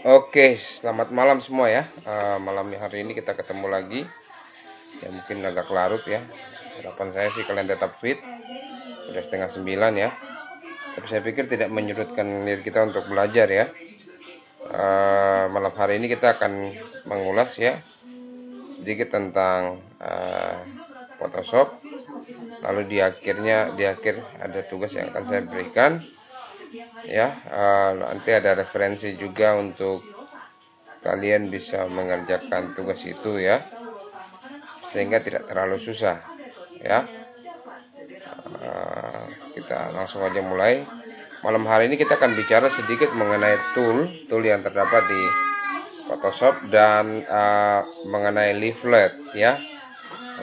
Oke, selamat malam semua ya. Malam hari ini kita ketemu lagi. Ya mungkin agak larut ya. Harapan saya sih kalian tetap fit. Udah setengah 9 ya. Tapi saya pikir tidak menyurutkan diri kita untuk belajar ya. Malam hari ini kita akan mengulas ya sedikit tentang Photoshop. Lalu di akhir ada tugas yang akan saya berikan. Ya, nanti ada referensi juga untuk kalian bisa mengerjakan tugas itu ya, sehingga tidak terlalu susah ya. Kita langsung aja mulai. Malam hari ini kita akan bicara sedikit mengenai tool yang terdapat di Photoshop dan mengenai leaflet ya,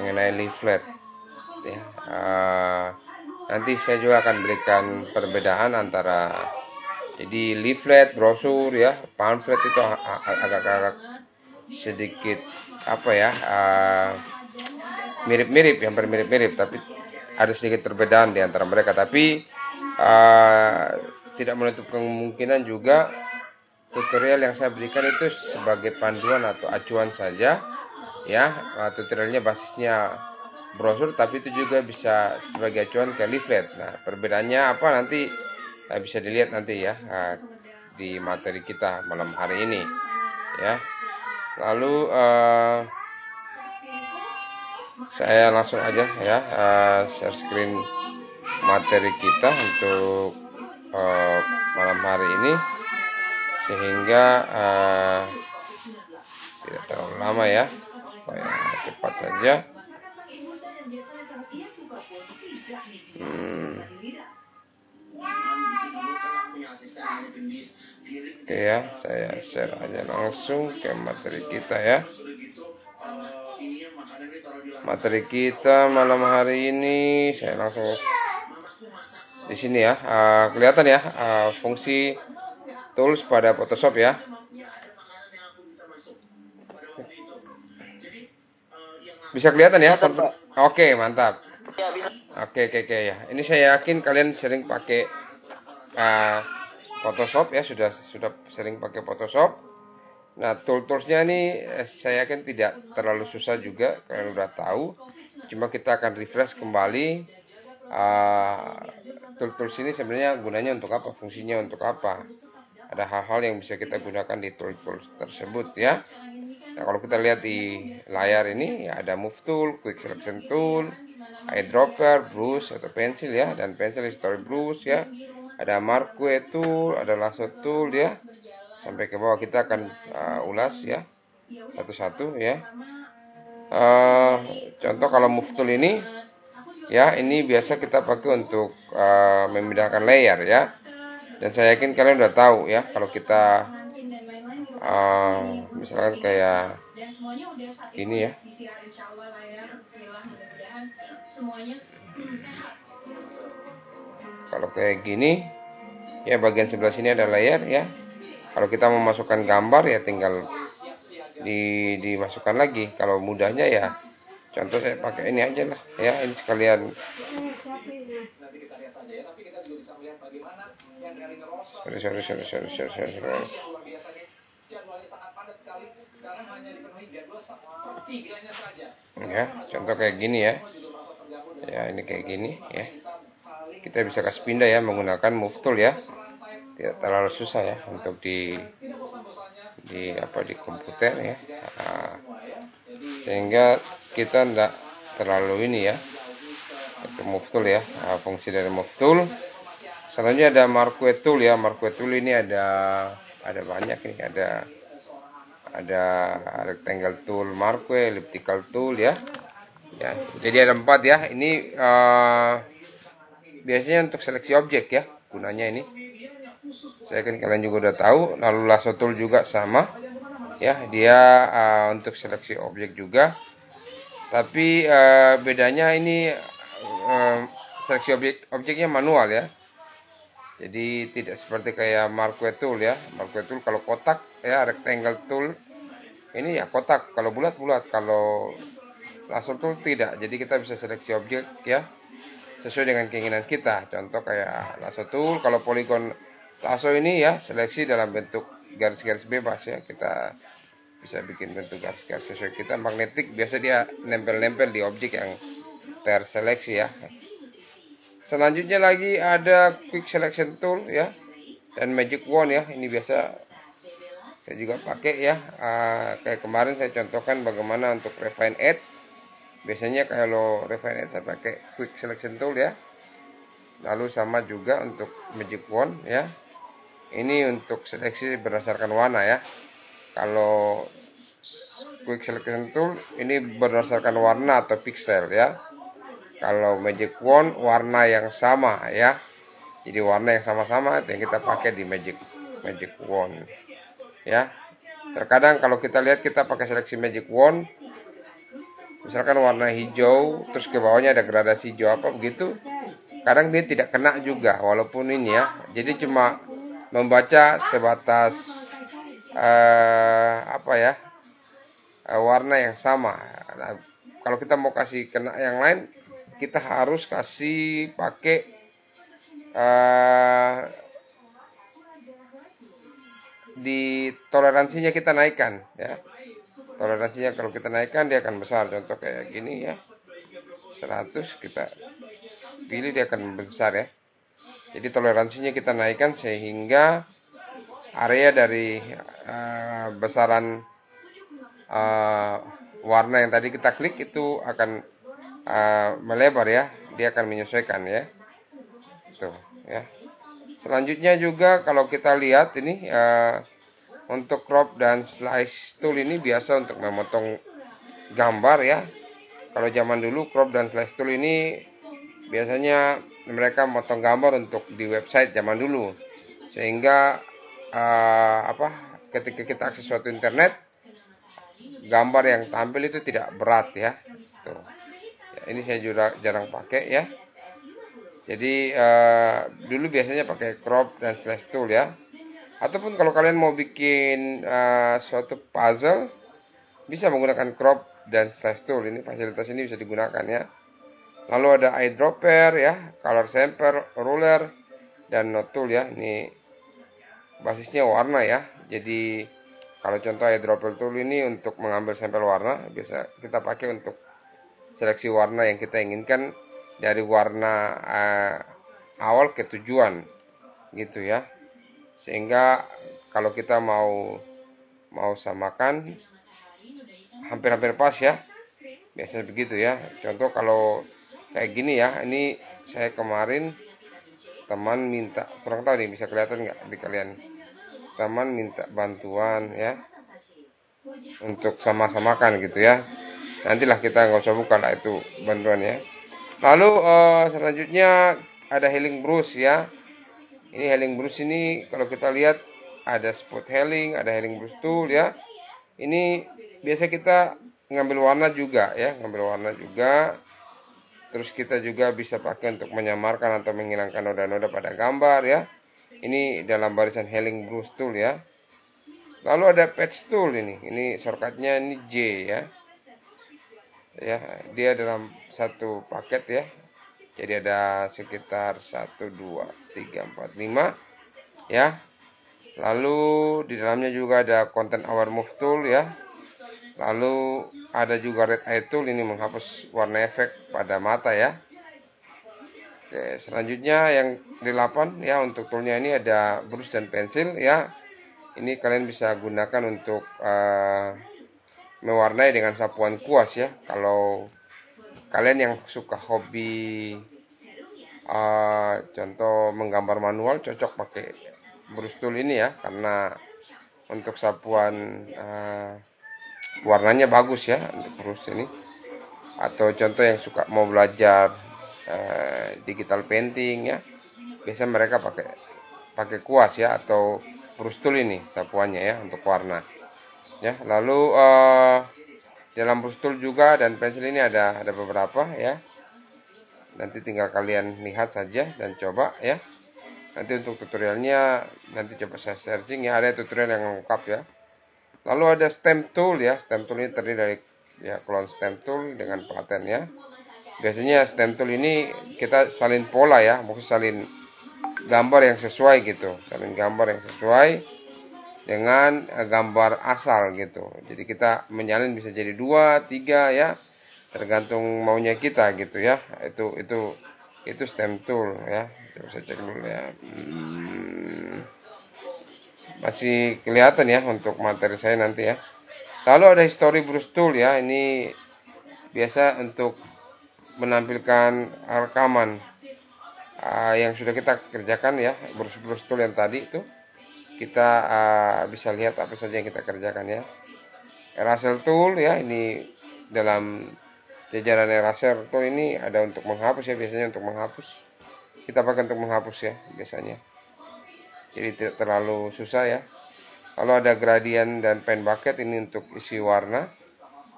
ya. Nanti saya juga akan berikan perbedaan antara jadi leaflet, brosur ya, pamflet itu agak sedikit apa ya, mirip-mirip, hampir mirip-mirip, tapi ada sedikit perbedaan di antara mereka. Tapi tidak menutup kemungkinan juga tutorial yang saya berikan itu sebagai panduan atau acuan saja ya. Tutorialnya basisnya brosur, tapi itu juga bisa sebagai acuan ke leaflet. Nah, perbedaannya apa nanti bisa dilihat nanti ya di materi kita malam hari ini ya. Lalu saya langsung aja ya share screen materi kita untuk malam hari ini, sehingga tidak terlalu lama ya, supaya cepat saja. Oke ya, saya share aja langsung ke materi kita ya. Materi kita malam hari ini saya langsung di sini ya, kelihatan ya fungsi tools pada Photoshop ya. Bisa kelihatan ya? Oke, mantap. Oke ya. Ini saya yakin kalian sering pakai Photoshop ya, sudah sering pakai Photoshop. Nah, toolsnya ini saya yakin tidak terlalu susah juga, kalian udah tahu. Cuma kita akan refresh kembali tools ini sebenarnya gunanya untuk apa, fungsinya untuk apa. Ada hal-hal yang bisa kita gunakan di tools tersebut ya. Nah, kalau kita lihat di layar ini ya, ada move tool, quick selection tool, eyedropper, brush atau pensil ya, dan pensil story brush ya. Ada marquee tool, ada lasso tool ya. Sampai ke bawah kita akan ulas ya satu-satu ya. Contoh kalau move tool ini ya, ini biasa kita pakai untuk memindahkan layer ya. Dan saya yakin kalian udah tahu ya, kalau kita misalkan kayak ini ya, kalau kayak gini ya, bagian sebelah sini ada layer ya. Kalau kita memasukkan gambar ya tinggal dimasukkan lagi. Kalau mudahnya ya, contoh saya pakai ini aja lah ya, ini sekalian. Sorry. Ya, contoh kayak gini ya. Ya, ini kayak gini ya. Kita bisa kasih pindah ya menggunakan move tool ya. Tidak terlalu susah ya untuk di komputer ya. Sehingga kita tidak terlalu ini ya. Itu move tool ya. Fungsi dari move tool. Selanjutnya ada marquee tool ya. Marquee tool ini ada banyak nih, ada rectangle tool, marquee, elliptical tool ya. Ya, jadi ada 4 ya. Ini biasanya untuk seleksi objek ya gunanya ini. Saya kan kalian juga udah tahu. Lalu lasso tool juga sama ya, dia untuk seleksi objek juga. Tapi bedanya ini seleksi objeknya manual ya. Jadi tidak seperti kayak marquee tool ya. Marquee tool kalau kotak ya, rectangle tool ini ya kotak, kalau bulat-bulat. Kalau lasso tool tidak. Jadi kita bisa seleksi objek ya sesuai dengan keinginan kita. Contoh kayak lasso tool, kalau polygon lasso ini ya, seleksi dalam bentuk garis-garis bebas ya, kita bisa bikin bentuk garis-garis sesuai kita. Magnetik biasa dia nempel-nempel di objek yang terseleksi ya. Selanjutnya lagi ada quick selection tool ya, dan magic wand ya. Ini biasa saya juga pakai ya. Kayak kemarin saya contohkan bagaimana untuk refine edge. Biasanya kalau refine edge saya pakai quick selection tool ya. Lalu sama juga untuk magic wand ya. Ini untuk seleksi berdasarkan warna ya. Kalau quick selection tool ini berdasarkan warna atau pixel ya. Kalau magic wand warna yang sama ya. Jadi warna yang sama-sama yang kita pakai di magic wand ya. Terkadang kalau kita lihat kita pakai seleksi magic wand, misalkan warna hijau terus ke bawahnya ada gradasi hijau apa begitu, kadang dia tidak kena juga walaupun ini ya. Jadi cuma membaca sebatas warna yang sama. Nah, kalau kita mau kasih kena yang lain, kita harus kasih pakai di toleransinya kita naikkan ya. Toleransinya kalau kita naikkan dia akan besar. Contoh kayak gini ya, 100 kita pilih dia akan besar ya. Jadi toleransinya kita naikkan sehingga area dari besaran warna yang tadi kita klik itu akan melebar ya. Dia akan menyesuaikan ya. Tuh ya. Selanjutnya juga kalau kita lihat ini untuk crop dan slice tool ini biasa untuk memotong gambar ya. Kalau zaman dulu crop dan slice tool ini biasanya mereka memotong gambar untuk di website zaman dulu, sehingga ketika kita akses suatu internet, gambar yang tampil itu tidak berat ya. Tuh. Ya, ini saya juga jarang pakai ya. Jadi dulu biasanya pakai crop dan slash tool ya. Ataupun kalau kalian mau bikin suatu puzzle, bisa menggunakan crop dan slash tool. Ini fasilitas ini bisa digunakan ya. Lalu ada eyedropper ya, color sampler, ruler, dan note tool ya. Ini basisnya warna ya. Jadi kalau contoh eyedropper tool ini untuk mengambil sampel warna, bisa kita pakai untuk seleksi warna yang kita inginkan dari warna awal ke tujuan gitu ya. Sehingga kalau kita mau samakan hampir-hampir pas ya. Biasanya begitu ya. Contoh kalau kayak gini ya, ini saya kemarin teman minta, kurang tahu nih bisa kelihatan nggak di kalian, teman minta bantuan ya untuk sama-samakan gitu ya. Nantilah kita nggak usah buka lah itu bantuan ya. Lalu selanjutnya ada healing brush ya. Ini healing brush ini kalau kita lihat ada spot healing, ada healing brush tool ya. Ini biasa kita ngambil warna juga ya, Terus kita juga bisa pakai untuk menyamarkan atau menghilangkan noda-noda pada gambar ya. Ini dalam barisan healing brush tool ya. Lalu ada patch tool ini shortcutnya ini J ya. Ya, dia dalam satu paket ya. Jadi ada sekitar 1 2 3 4 5 ya. Lalu di dalamnya juga ada content aware move tool ya. Lalu ada juga red eye tool, ini menghapus warna efek pada mata ya. Oke, selanjutnya yang di 8 ya, untuk toolnya ini ada brush dan pensil ya. Ini kalian bisa gunakan untuk mewarnai dengan sapuan kuas ya. Kalau kalian yang suka hobi contoh menggambar manual, cocok pakai brush tool ini ya, karena untuk sapuan warnanya bagus ya untuk brush ini. Atau contoh yang suka mau belajar digital painting ya, biasanya mereka pakai kuas ya atau brush tool ini sapuannya ya untuk warna ya. Lalu dalam brush tool juga dan pensil ini ada beberapa ya. Nanti tinggal kalian lihat saja dan coba ya. Nanti untuk tutorialnya nanti coba saya searching ya, ada tutorial yang lengkap ya. Lalu ada stamp tool ya. Stamp tool ini terdiri dari ya clone stamp tool dengan pattern ya. Biasanya stamp tool ini kita salin pola ya, maksud salin gambar yang sesuai gitu. Salin gambar yang sesuai. dengan gambar asal gitu. Jadi kita menyalin bisa jadi 2, 3 ya, tergantung maunya kita gitu ya. Itu stem tool ya. Coba saya cek dulu ya. Masih kelihatan ya untuk materi saya nanti ya. Lalu ada history brush tool ya. Ini biasa untuk menampilkan rekaman yang sudah kita kerjakan ya. Brush tool yang tadi itu kita bisa lihat apa saja yang kita kerjakan ya. Eraser tool ya, ini dalam jajaran eraser tool ini ada untuk menghapus ya, biasanya untuk menghapus. Kita pakai untuk menghapus ya biasanya. Jadi tidak terlalu susah ya. Kalau ada gradient dan pen bucket, ini untuk isi warna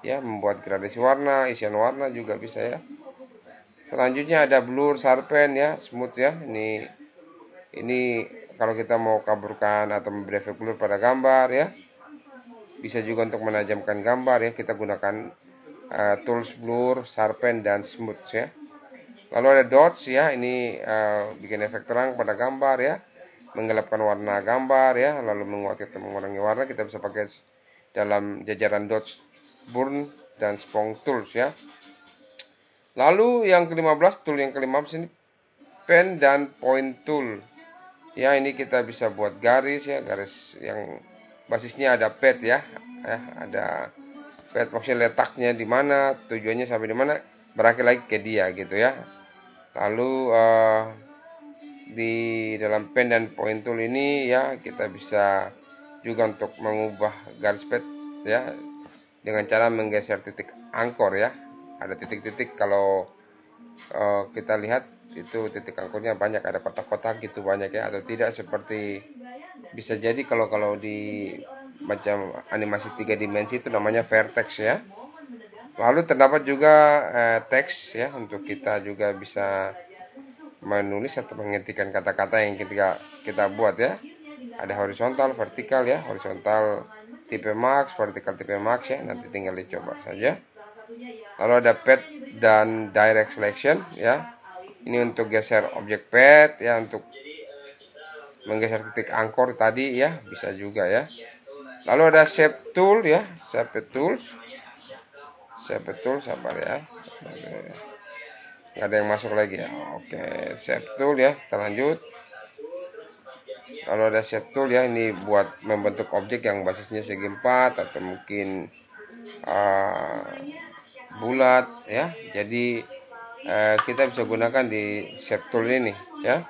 ya, membuat gradasi warna, isian warna juga bisa ya. Selanjutnya ada blur, sharpen ya, smooth ya. Ini kalau kita mau kaburkan atau memberi efek blur pada gambar ya. Bisa juga untuk menajamkan gambar ya, kita gunakan tools blur, sharpen dan smooth ya. Lalu ada dots ya, ini bikin efek terang pada gambar ya, menggelapkan warna gambar ya, lalu menguatkan atau mengurangi warna. Kita bisa pakai dalam jajaran dots, burn dan spong tools ya. Lalu yang ke-15, tool yang ke-15 ini pen dan point tool. Ya, ini kita bisa buat garis ya, garis yang basisnya ada pad ya. Ada pad, maksudnya letaknya di mana, tujuannya sampai di mana, berakhir lagi ke dia gitu ya. Lalu di dalam pen dan point tool ini ya, kita bisa juga untuk mengubah garis pad ya, dengan cara menggeser titik angkor ya. Ada titik-titik, kalau kita lihat itu titik angkornya banyak, ada kotak-kotak gitu banyak ya, atau tidak seperti bisa jadi kalau di macam animasi 3 dimensi itu namanya vertex ya. Lalu terdapat juga teks ya, untuk kita juga bisa menulis atau mengetikkan kata-kata yang kita buat ya. Ada horizontal, vertikal ya, horizontal tipe max, vertikal tipe max ya, nanti tinggal dicoba saja. Lalu ada pad dan direct selection ya. Ini untuk geser objek pad ya, untuk menggeser titik angkor tadi ya, bisa juga ya. Lalu ada shape tool ya, shape tool, sabar ya. Nggak ada yang masuk lagi ya. Oke, shape tool ya, kita lanjut. Lalu ada shape tool ya, ini buat membentuk objek yang basisnya segi 4 atau mungkin bulat ya. Jadi kita bisa gunakan di shape tool ini ya.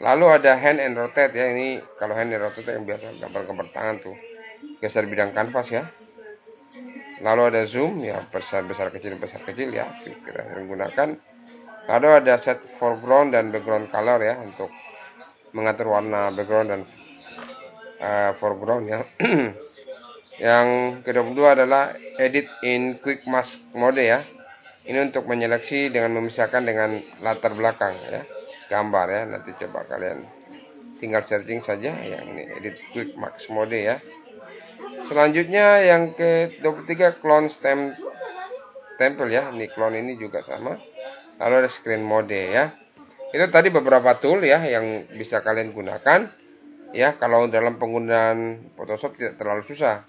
Lalu ada hand and rotate ya, ini kalau hand and rotate yang biasa gambar-gambar tangan tuh, geser bidang kanvas ya. Lalu ada zoom ya, besar kecil ya, kita gunakan. Lalu ada set foreground dan background color ya, untuk mengatur warna background dan foreground ya. Yang kedua adalah edit in quick mask mode ya. Ini untuk menyeleksi dengan memisahkan dengan latar belakang ya, gambar ya. Nanti coba kalian tinggal searching saja yang ini, edit quick mask mode ya. Selanjutnya yang ke-23, clone stem temple ya. Ini clone ini juga sama. Lalu ada screen mode ya. Itu tadi beberapa tool ya yang bisa kalian gunakan ya. Kalau dalam penggunaan Photoshop tidak terlalu susah.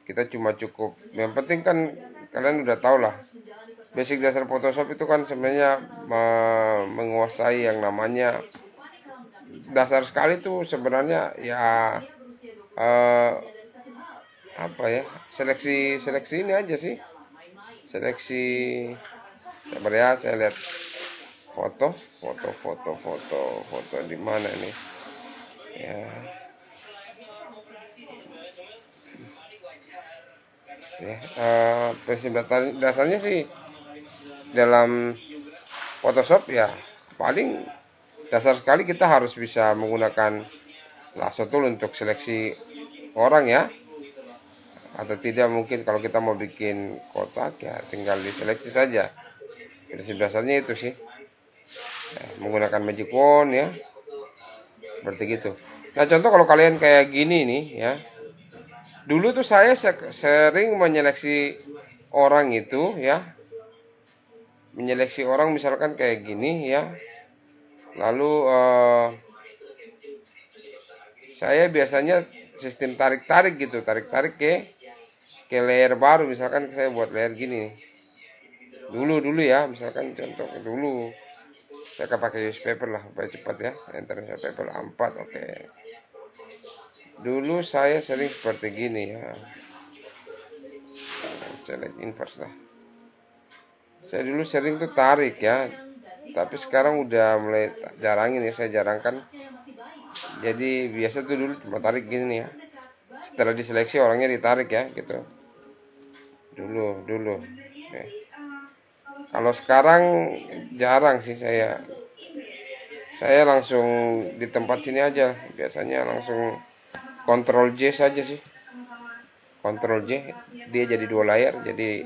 Kita cuma cukup, yang penting kan kalian udah tahu lah, basic dasar Photoshop itu kan sebenarnya menguasai yang namanya dasar sekali tuh sebenarnya ya, apa ya, seleksi ini aja sih, seleksi. Sabar ya, saya lihat foto di mana nih ya. Prinsip dasarnya sih dalam Photoshop ya, paling dasar sekali kita harus bisa menggunakan lasso tool untuk seleksi orang ya, atau tidak mungkin kalau kita mau bikin kotak ya tinggal diseleksi saja. Prinsip dasarnya itu sih ya, menggunakan magic wand ya, seperti gitu. Nah, contoh kalau kalian kayak gini nih ya, dulu tuh saya sering menyeleksi orang itu ya, menyeleksi orang misalkan kayak gini ya. Lalu saya biasanya sistem tarik-tarik gitu, tarik-tarik ke layer baru. Misalkan saya buat layer gini dulu ya, misalkan contoh dulu saya akan pakai newspaper lah supaya cepat ya, enter newspaper A4. Oke, dulu saya sering seperti gini ya, select inverse lah. Saya dulu sering tuh tarik ya, tapi sekarang udah mulai jarangin ya, saya jarangkan. Jadi biasa tuh dulu cuma tarik gini ya, setelah diseleksi orangnya ditarik ya gitu dulu. Kalau sekarang jarang sih, saya langsung di tempat sini aja, biasanya langsung Ctrl J saja sih, Ctrl J, dia jadi 2 layar, jadi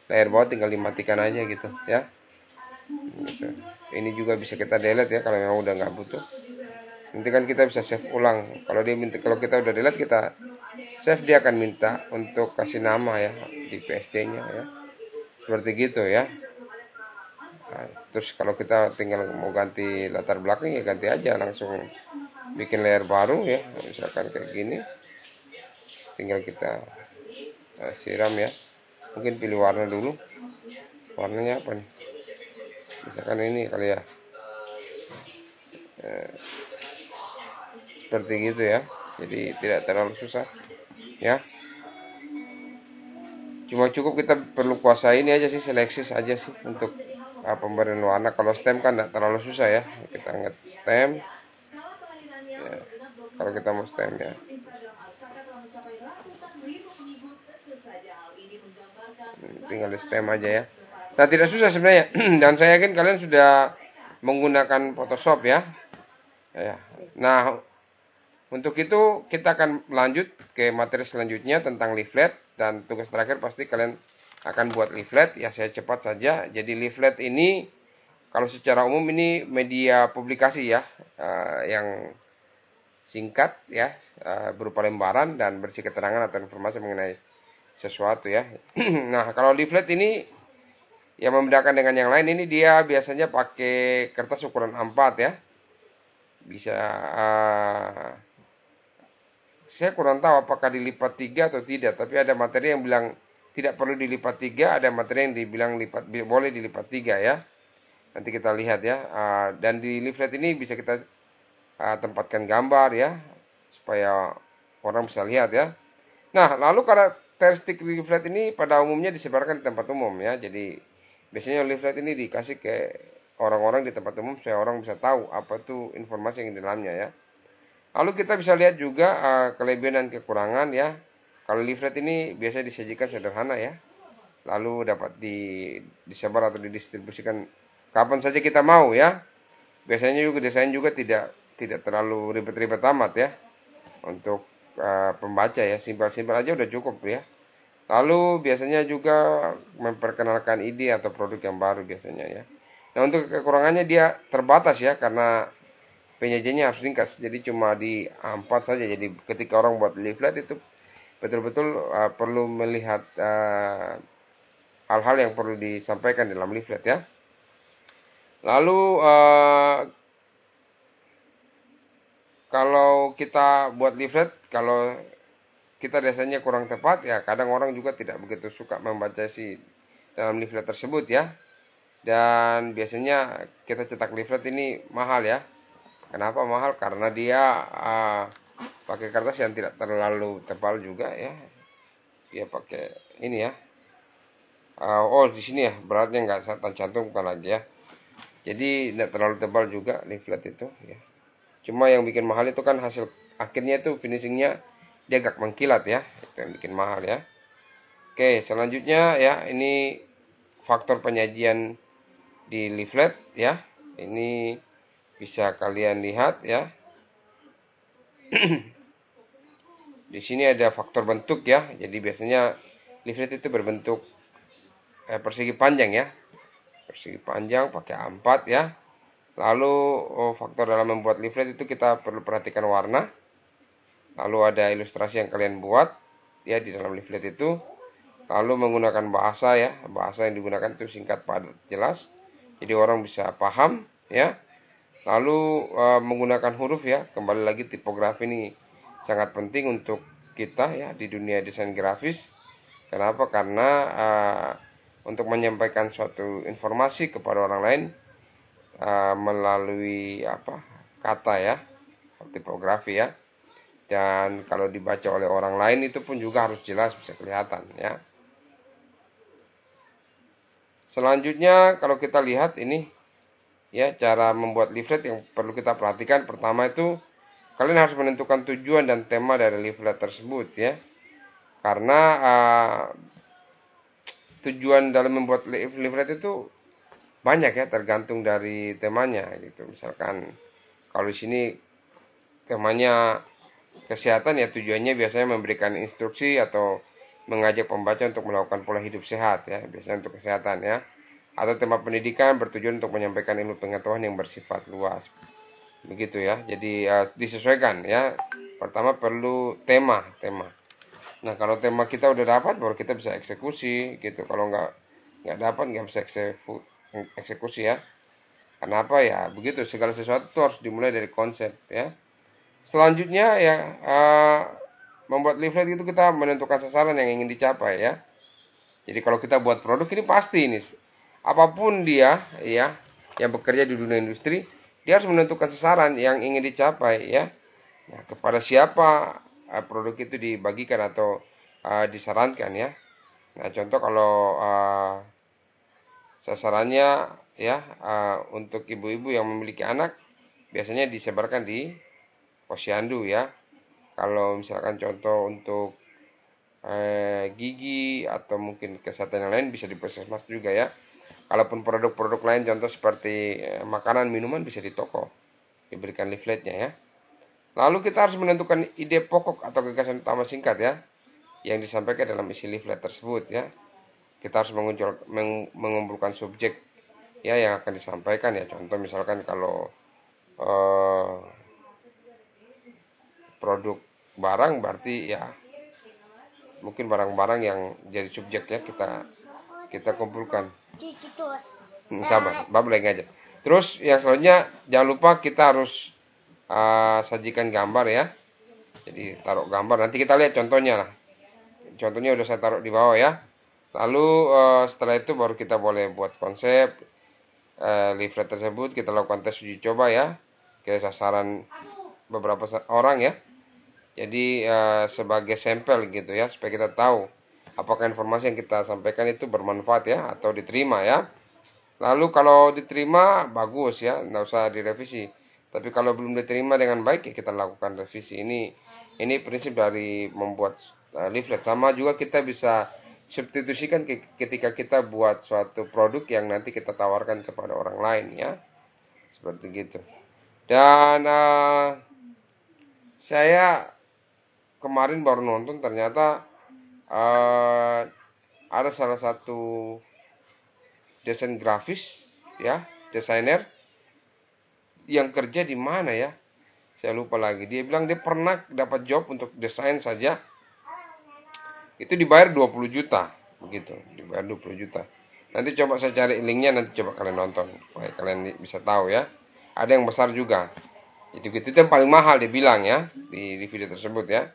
layar bawah tinggal dimatikan aja gitu ya gitu. Ini juga bisa kita delete ya kalau memang udah nggak butuh. Nanti kan kita bisa save ulang. Kalau kita udah delete, kita save, dia akan minta untuk kasih nama ya di PSD-nya ya. Seperti gitu ya. Nah, terus kalau kita tinggal mau ganti latar belakang ya ganti aja, langsung bikin layer baru ya. Misalkan kayak gini. Tinggal kita siram ya. Mungkin pilih warna dulu. Warnanya apa nih? Misalkan ini kali ya. Seperti gitu ya, jadi tidak terlalu susah ya, cuma cukup kita perlu kuasai ini aja sih, seleksi saja sih untuk pemberian warna. Kalau stem kan tidak terlalu susah ya, kita nget stem ya, kalau kita mau stem ya. Tinggal di stem aja ya. Nah, tidak susah sebenarnya. Dan saya yakin kalian sudah menggunakan Photoshop ya. Nah, untuk itu kita akan lanjut ke materi selanjutnya tentang leaflet, dan tugas terakhir pasti kalian akan buat leaflet ya. Saya cepat saja. Jadi leaflet ini kalau secara umum ini media publikasi ya, yang singkat ya, berupa lembaran dan berisi keterangan atau informasi mengenai sesuatu ya. Nah, kalau leaflet ini yang membedakan dengan yang lain, ini dia biasanya pakai kertas ukuran A4 ya. Bisa saya kurang tahu apakah dilipat 3 atau tidak, tapi ada materi yang bilang tidak perlu dilipat 3, ada materi yang dibilang boleh dilipat 3 ya. Nanti kita lihat ya. Dan di leaflet ini bisa kita tempatkan gambar ya, supaya orang bisa lihat ya. Nah, lalu karakteristik leaflet ini pada umumnya disebarkan di tempat umum ya. Jadi biasanya leaflet ini dikasih ke orang-orang di tempat umum supaya orang bisa tahu apa itu informasi yang di dalamnya ya. Lalu kita bisa lihat juga kelebihan dan kekurangan ya. Kalau leaflet ini biasa disajikan sederhana ya. Lalu dapat disebar atau didistribusikan kapan saja kita mau ya. Biasanya juga desain juga tidak terlalu ribet-ribet amat ya. Untuk pembaca ya, simpel-simpel aja udah cukup ya. Lalu biasanya juga memperkenalkan ide atau produk yang baru biasanya ya. Nah, untuk kekurangannya dia terbatas ya, karena penyajiannya harus ringkas, jadi cuma di A4 saja. Jadi ketika orang buat leaflet itu betul-betul perlu melihat hal-hal yang perlu disampaikan dalam leaflet ya. Lalu kalau kita buat leaflet, kalau kita desanya kurang tepat ya, kadang orang juga tidak begitu suka membaca si dalam leaflet tersebut ya. Dan biasanya kita cetak leaflet ini mahal ya. Kenapa mahal? Karena dia pakai kertas yang tidak terlalu tebal juga ya. Dia pakai ini ya. Oh, di sini ya, beratnya nggak cantumkan lagi ya. Jadi tidak terlalu tebal juga leaflet itu ya. Cuma yang bikin mahal itu kan hasil akhirnya itu finishingnya dia agak mengkilat ya. Itu yang bikin mahal ya. Oke, selanjutnya ya, ini faktor penyajian di leaflet ya. Ini bisa kalian lihat ya. Di sini ada faktor bentuk ya. Jadi biasanya leaflet itu berbentuk persegi panjang ya. Persegi panjang pakai A4 ya. Lalu faktor dalam membuat leaflet itu kita perlu perhatikan warna. Lalu ada ilustrasi yang kalian buat ya di dalam leaflet itu. Lalu menggunakan bahasa ya. Bahasa yang digunakan itu singkat, padat, jelas. Jadi orang bisa paham ya. Lalu menggunakan huruf ya, kembali lagi tipografi ini sangat penting untuk kita ya di dunia desain grafis. Kenapa? Karena untuk menyampaikan suatu informasi kepada orang lain melalui kata ya, tipografi ya. Dan kalau dibaca oleh orang lain itu pun juga harus jelas, bisa kelihatan ya. Selanjutnya kalau kita lihat ini ya, cara membuat leaflet yang perlu kita perhatikan. Pertama itu kalian harus menentukan tujuan dan tema dari leaflet tersebut ya. Karena tujuan dalam membuat leaflet itu banyak ya, tergantung dari temanya gitu. Misalkan kalau di sini temanya kesehatan ya, tujuannya biasanya memberikan instruksi atau mengajak pembaca untuk melakukan pola hidup sehat ya, biasanya untuk kesehatan ya. Atau tema pendidikan bertujuan untuk menyampaikan ilmu pengetahuan yang bersifat luas. Begitu ya. Jadi disesuaikan ya. Pertama perlu tema. Nah, kalau tema kita udah dapat baru kita bisa eksekusi gitu. Kalau nggak dapat nggak bisa eksekusi ya. Kenapa ya? Begitu, segala sesuatu itu harus dimulai dari konsep ya. Selanjutnya ya, membuat leaflet itu kita menentukan sasaran yang ingin dicapai ya. Jadi kalau kita buat produk ini pasti ini, apapun dia ya yang bekerja di dunia industri, dia harus menentukan sasaran yang ingin dicapai ya. Nah, kepada siapa produk itu dibagikan atau disarankan ya. Nah, contoh kalau sasarannya ya untuk ibu-ibu yang memiliki anak, biasanya disebarkan di posyandu ya. Kalau misalkan contoh untuk gigi atau mungkin kesehatan yang lain bisa di puskesmas juga ya. Kalaupun produk-produk lain contoh seperti makanan, minuman bisa di toko, diberikan leafletnya ya. Lalu kita harus menentukan ide pokok atau gagasan utama singkat ya, yang disampaikan dalam isi leaflet tersebut ya. Kita harus mengumpulkan subjek ya yang akan disampaikan ya. Contoh misalkan kalau produk barang berarti ya mungkin barang-barang yang jadi subjek ya, kita kumpulkan. Sabar, lagi aja. Terus yang selanjutnya jangan lupa kita harus sajikan gambar ya. Jadi taruh gambar, nanti kita lihat contohnya lah. Contohnya udah saya taruh di bawah ya. Lalu setelah itu baru kita boleh buat konsep leaflet tersebut. Kita lakukan tes uji coba ya ke sasaran beberapa orang ya. Jadi sebagai sampel gitu ya, supaya kita tahu apakah informasi yang kita sampaikan itu bermanfaat ya atau diterima ya. Lalu kalau diterima bagus ya, nggak usah direvisi. Tapi kalau belum diterima dengan baik ya kita lakukan revisi. Ini prinsip dari membuat leaflet. Sama juga kita bisa substitusikan ketika kita buat suatu produk yang nanti kita tawarkan kepada orang lain ya, seperti gitu. Dan saya kemarin baru nonton, ternyata ada salah satu desain grafis ya, desainer yang kerja di mana ya, saya lupa lagi. Dia bilang dia pernah dapat job untuk desain saja itu dibayar 20 juta begitu, dibayar 20 juta. Nanti coba saya cari linknya, nanti coba kalian nonton supaya kalian bisa tahu ya. Ada yang besar juga, itu yang paling mahal dia bilang ya di video tersebut ya.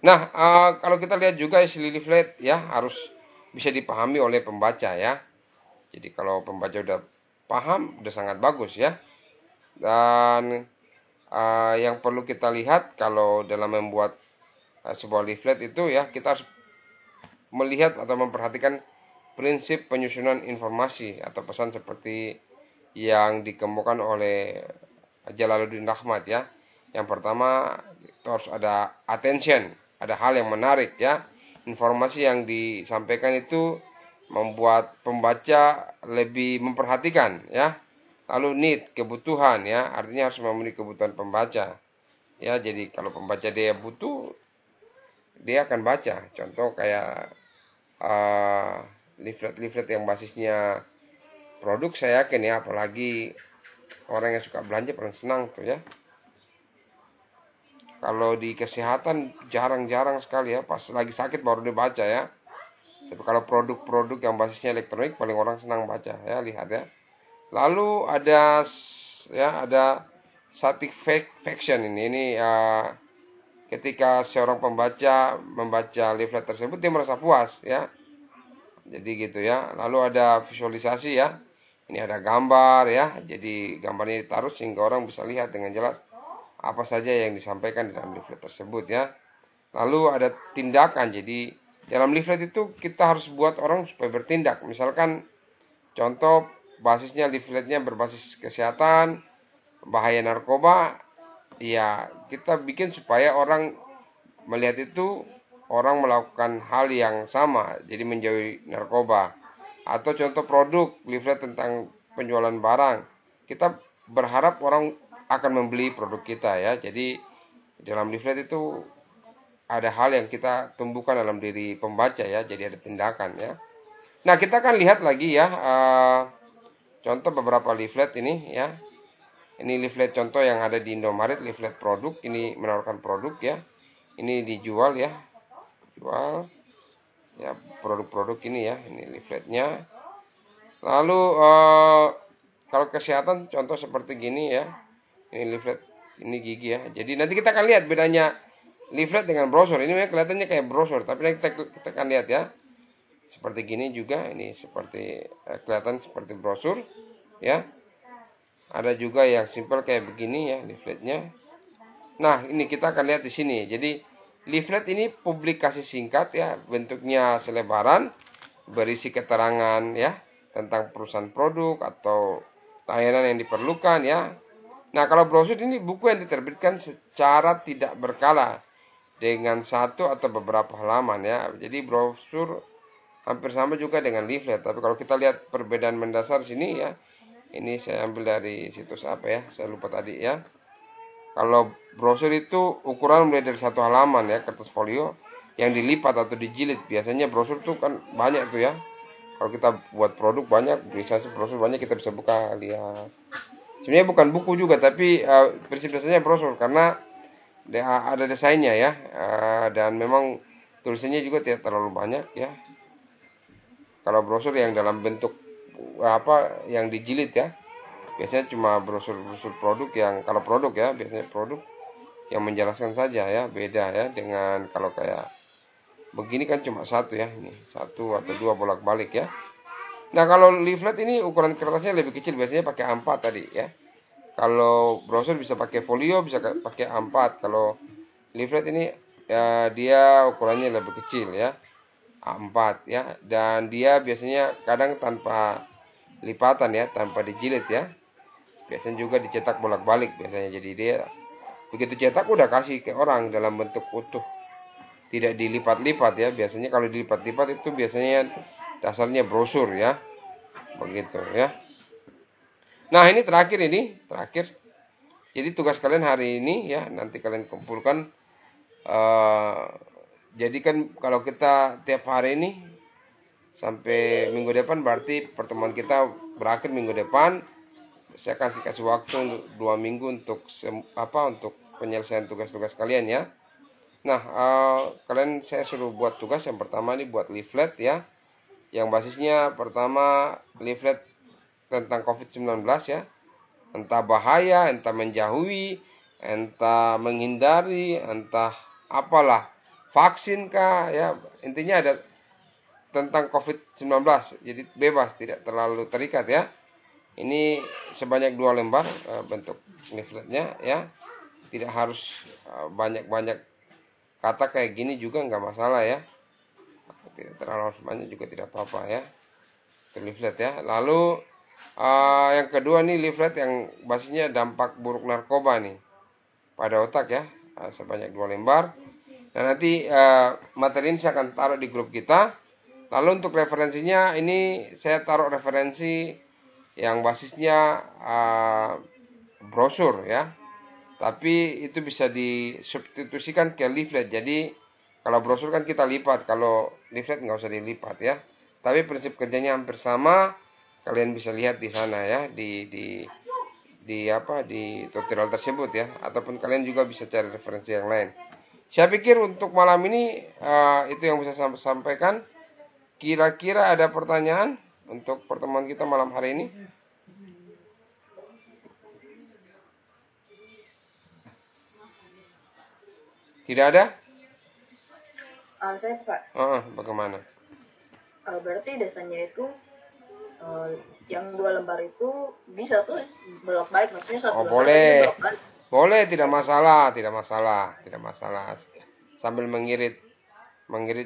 Nah, kalau kita lihat juga isi leaflet ya harus bisa dipahami oleh pembaca ya. Jadi kalau pembaca udah paham, udah sangat bagus ya. Dan yang perlu kita lihat kalau dalam membuat sebuah leaflet itu ya, kita harus melihat atau memperhatikan prinsip penyusunan informasi atau pesan seperti yang dikemukakan oleh Jalaluddin Rahmat ya. Yang pertama itu harus ada attention, ada hal yang menarik ya. Informasi yang disampaikan itu membuat pembaca lebih memperhatikan ya. Lalu need, kebutuhan ya, artinya harus memenuhi kebutuhan pembaca ya. Jadi kalau pembaca dia butuh, dia akan baca. Contoh kayak leaflet-leaflet yang basisnya produk, saya yakin ya, apalagi orang yang suka belanja paling senang tuh ya. Kalau di kesehatan jarang-jarang sekali ya, pas lagi sakit baru dibaca ya. Tapi kalau produk-produk yang basisnya elektronik paling orang senang baca ya, lihat ya. Lalu ada static faction ini ketika seorang pembaca membaca leaflet tersebut dia merasa puas ya. Jadi gitu ya. Lalu ada visualisasi ya. Ini ada gambar ya. Jadi gambarnya ditaruh sehingga orang bisa lihat dengan jelas apa saja yang disampaikan dalam leaflet tersebut ya. Lalu ada tindakan. Jadi dalam leaflet itu kita harus buat orang supaya bertindak. Misalkan contoh basisnya leafletnya berbasis kesehatan, bahaya narkoba, ya kita bikin supaya orang melihat itu orang melakukan hal yang sama, jadi menjauhi narkoba. Atau contoh produk leaflet tentang penjualan barang, kita berharap orang akan membeli produk kita ya. Jadi dalam leaflet itu ada hal yang kita tumbuhkan dalam diri pembaca ya, jadi ada tindakan ya. Nah kita akan lihat lagi ya, contoh beberapa leaflet ini ya. Ini leaflet contoh yang ada di Indomaret, leaflet produk. Ini menawarkan produk ya. Ini dijual ya. Jual ya produk-produk ini ya. Ini leafletnya. Lalu kalau kesehatan contoh seperti gini ya. Ini leaflet, ini gigi ya. Jadi nanti kita akan lihat bedanya leaflet dengan brosur. Ini kelihatannya kayak brosur, tapi nanti kita akan lihat ya. Seperti gini juga. Ini seperti kelihatan seperti brosur ya. Ada juga yang simple kayak begini ya leafletnya. Nah ini kita akan lihat di sini. Jadi leaflet ini publikasi singkat ya, bentuknya selebaran, berisi keterangan ya tentang perusahaan produk atau layanan yang diperlukan ya. Nah kalau brosur ini buku yang diterbitkan secara tidak berkala dengan satu atau beberapa halaman ya. Jadi brosur hampir sama juga dengan leaflet. Tapi kalau kita lihat perbedaan mendasar sini ya. Ini saya ambil dari situs apa ya, saya lupa tadi ya. Kalau brosur itu ukuran mulai dari satu halaman ya, kertas folio yang dilipat atau dijilid. Biasanya brosur tuh kan banyak tuh ya. Kalau kita buat produk banyak, bisa brosur banyak, kita bisa buka lihat. Sebenarnya bukan buku juga, tapi prinsip-prinsipnya brosur karena ada desainnya ya, dan memang tulisannya juga tidak terlalu banyak ya. Kalau brosur yang dalam bentuk apa yang dijilid ya, biasanya cuma brosur-brosur produk yang kalau produk ya biasanya produk yang menjelaskan saja ya, beda ya dengan kalau kayak begini kan cuma satu ya, ini satu atau dua bolak-balik ya. Nah kalau leaflet ini ukuran kertasnya lebih kecil, biasanya pakai A4 tadi ya. Kalau brosur bisa pakai folio, bisa pakai A4. Kalau leaflet ini ya, dia ukurannya lebih kecil ya, A4 ya, dan dia biasanya kadang tanpa lipatan ya, tanpa dijilid ya. Biasanya juga dicetak bolak-balik biasanya. Jadi dia begitu cetak udah kasih ke orang dalam bentuk utuh, tidak dilipat-lipat ya. Biasanya kalau dilipat-lipat itu biasanya dasarnya brosur ya, begitu ya. Nah ini terakhir jadi tugas kalian hari ini ya, nanti kalian kumpulkan. Jadi kan kalau kita tiap hari ini sampai minggu depan, berarti pertemuan kita berakhir minggu depan. Saya akan kasih waktu untuk 2 minggu untuk untuk penyelesaian tugas-tugas kalian ya. Nah kalian saya suruh buat tugas yang pertama ini buat leaflet ya, yang basisnya pertama leaflet tentang COVID-19 ya, entah bahaya, entah menjauhi, entah menghindari, entah apalah, vaksin kah ya, intinya ada tentang COVID-19. Jadi bebas, tidak terlalu terikat ya. Ini sebanyak 2 lembar bentuk leafletnya ya. Tidak harus banyak-banyak kata kayak gini juga nggak masalah ya. Tidak terlalu banyak juga tidak apa-apa ya. Itu leaflet ya. Lalu yang kedua nih leaflet yang basisnya dampak buruk narkoba nih pada otak ya, sebanyak 2 lembar. Nah nanti materi ini saya akan taruh di grup kita. Lalu untuk referensinya ini saya taruh referensi yang basisnya brosur ya. Tapi itu bisa disubstitusikan ke leaflet. Jadi kalau brosur kan kita lipat, kalau leaflet nggak usah dilipat ya. Tapi prinsip kerjanya hampir sama. Kalian bisa lihat di sana ya, di tutorial tersebut ya, ataupun kalian juga bisa cari referensi yang lain. Saya pikir untuk malam ini itu yang bisa saya sampaikan. Kira-kira ada pertanyaan untuk pertemuan kita malam hari ini? Tidak ada? Saya Pak, Bagaimana? berarti desainnya itu yang 2 lembar itu bisa tulis bolak-balik, maksudnya satu lembar Boleh. bolak-balik. Boleh, tidak masalah, tidak masalah, tidak masalah. Sambil mengirit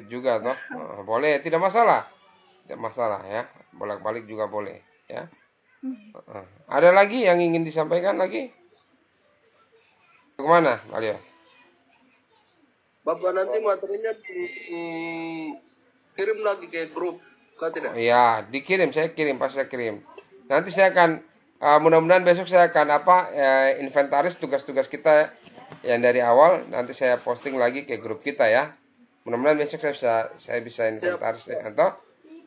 juga toh. Boleh, tidak masalah. Tidak masalah ya. Bolak-balik juga boleh ya. Ada lagi yang ingin disampaikan lagi? Kemana, Malia? Bapak nanti materinya kirim lagi ke grup, kan tidak? Ya, dikirim, saya kirim, pasti saya kirim. Nanti saya akan mudah-mudahan besok saya akan inventaris tugas-tugas kita yang dari awal. Nanti saya posting lagi ke grup kita ya. Mudah-mudahan besok saya bisa inventaris atau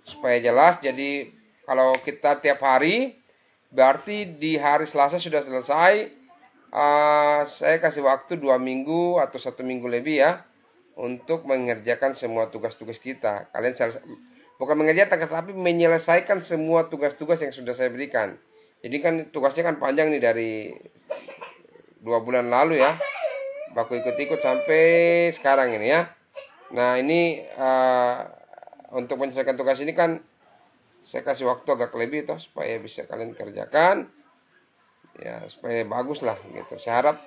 supaya jelas. Jadi kalau kita tiap hari, berarti di hari Selasa sudah selesai. Saya kasih waktu 2 minggu atau 1 minggu lebih ya untuk mengerjakan semua tugas-tugas kita. Kalian bukan mengerjakan, tapi menyelesaikan semua tugas-tugas yang sudah saya berikan. Jadi kan tugasnya kan panjang nih dari 2 bulan lalu ya. Baku ikut-ikut sampai sekarang ini ya. Nah ini untuk menyelesaikan tugas ini kan saya kasih waktu agak lebih toh supaya bisa kalian kerjakan. Ya supaya bagus lah gitu. Saya harap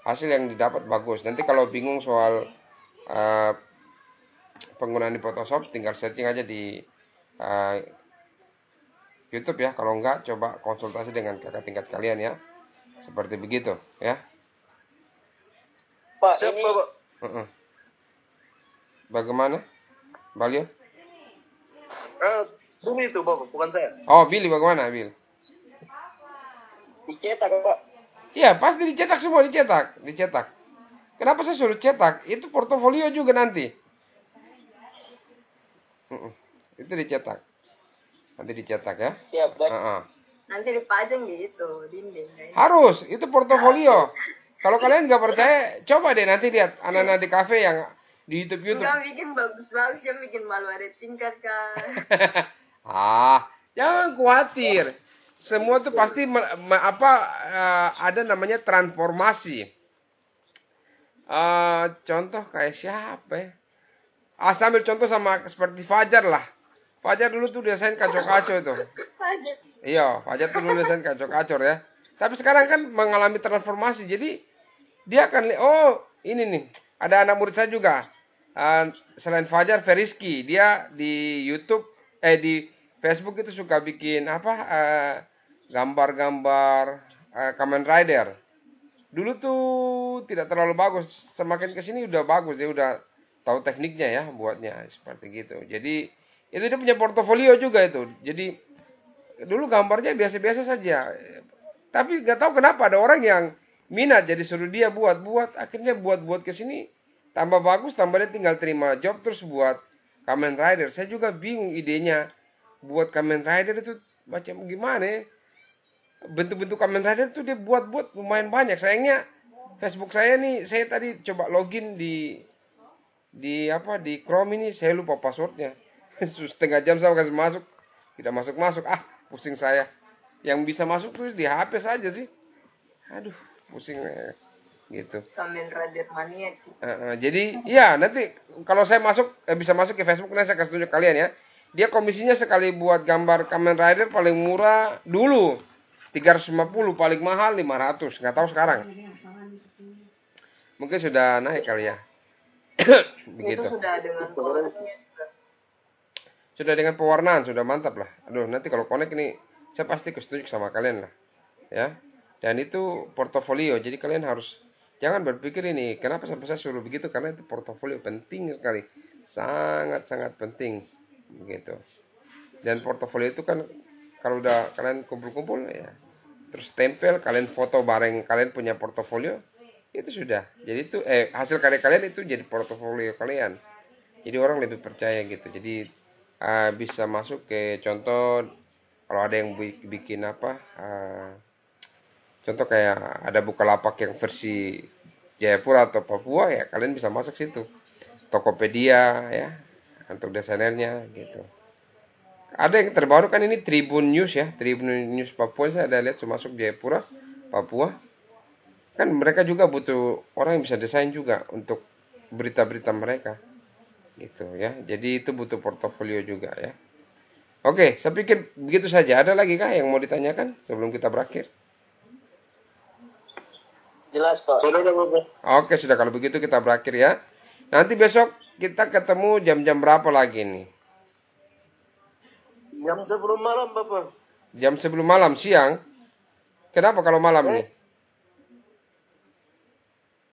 hasil yang didapat bagus. Nanti kalau bingung soal penggunaan di Photoshop, tinggal searching aja di YouTube ya. Kalau enggak, coba konsultasi dengan kakak tingkat kalian ya. Seperti begitu ya. Pak, siapa Pak? Bagaimana, Balio? Billy itu Bapak, bukan saya. Oh, Billy, bagaimana, Bill? Dicetak Pak. Iya, pasti dicetak semua, dicetak. Kenapa saya suruh cetak? Itu portofolio juga nanti. Itu dicetak. Nanti dicetak ya. Siap, baik. Nanti dipajang di itu dinding. Harus, itu portofolio. Kalau kalian nggak percaya, coba deh nanti lihat anak-anak di kafe yang di YouTube. Enggak bikin bagus-bagus, dia bikin malu ada tingkat kan. Jangan khawatir. Semua tuh pasti ada namanya transformasi. Contoh kayak siapa ya? Sambil contoh sama seperti Fajar lah. Fajar dulu tuh desain kacau-kacau itu. Iya, Fajar tuh dulu desain kacau-kacau ya. Tapi sekarang kan mengalami transformasi. Jadi dia akan ini nih. Ada anak murid saya juga. Selain Fajar, Feriski. Dia di YouTube, di Facebook itu suka bikin gambar-gambar Kamen Rider. Dulu tuh tidak terlalu bagus. Semakin kesini udah bagus. Dia udah tahu tekniknya ya buatnya seperti gitu. Jadi itu dia punya portofolio juga itu. Jadi dulu gambarnya biasa-biasa saja. Tapi nggak tahu kenapa ada orang yang minat jadi suruh dia buat. Akhirnya buat kesini tambah bagus. Tambah dia tinggal terima job terus buat Kamen Rider. Saya juga bingung idenya. Buat Kamen Rider itu macam gimana ya? Bentuk-bentuk Kamen Rider itu dia buat lumayan banyak. Sayangnya Facebook saya nih, saya tadi coba login di Chrome ini, saya lupa passwordnya. Setengah jam saya kasih masuk, tidak masuk. Pusing saya. Yang bisa masuk tuh di HP saja sih. Aduh, pusing gitu. Kamen Rider mania. Jadi ya nanti kalau saya bisa masuk ke Facebook, nanti saya kasih tunjuk kalian ya. Dia komisinya sekali buat gambar Kamen Rider paling murah dulu 350, paling mahal 500. Nggak tahu sekarang. Mungkin sudah naik kali ya. Begitu. Itu sudah dengan pewarnaan. Sudah dengan pewarnaan, sudah mantap lah. Aduh, nanti kalau connect ini saya pasti kesetuju sama kalian lah. Ya. Dan itu portofolio. Jadi kalian harus jangan berpikir ini kenapa sampai saya suruh begitu, karena itu portofolio penting sekali. Sangat-sangat penting. Begitu. Dan portofolio itu kan kalau udah kalian kumpul-kumpul ya, terus tempel, kalian foto bareng kalian punya portofolio, itu sudah. Jadi itu hasil karya kalian itu jadi portofolio kalian. Jadi orang lebih percaya gitu. Jadi bisa masuk ke contoh kalau ada yang bikin contoh kayak ada Bukalapak yang versi Jayapura atau Papua ya, kalian bisa masuk situ. Tokopedia ya untuk desainernya gitu. Ada yang terbaru kan ini Tribun News ya, Tribun News Papua, saya ada lihat masuk Jayapura, Papua. Kan mereka juga butuh orang yang bisa desain juga untuk berita-berita mereka. Gitu ya. Jadi itu butuh portofolio juga ya. Oke, saya pikir begitu saja. Ada lagi kah yang mau ditanyakan sebelum kita berakhir? Jelas, Pak. Sudah Bapak. Oke, sudah kalau begitu kita berakhir ya. Nanti besok kita ketemu jam-jam berapa lagi nih? Jam sebelum malam Bapak. Jam sebelum malam, siang. Kenapa kalau malam nih?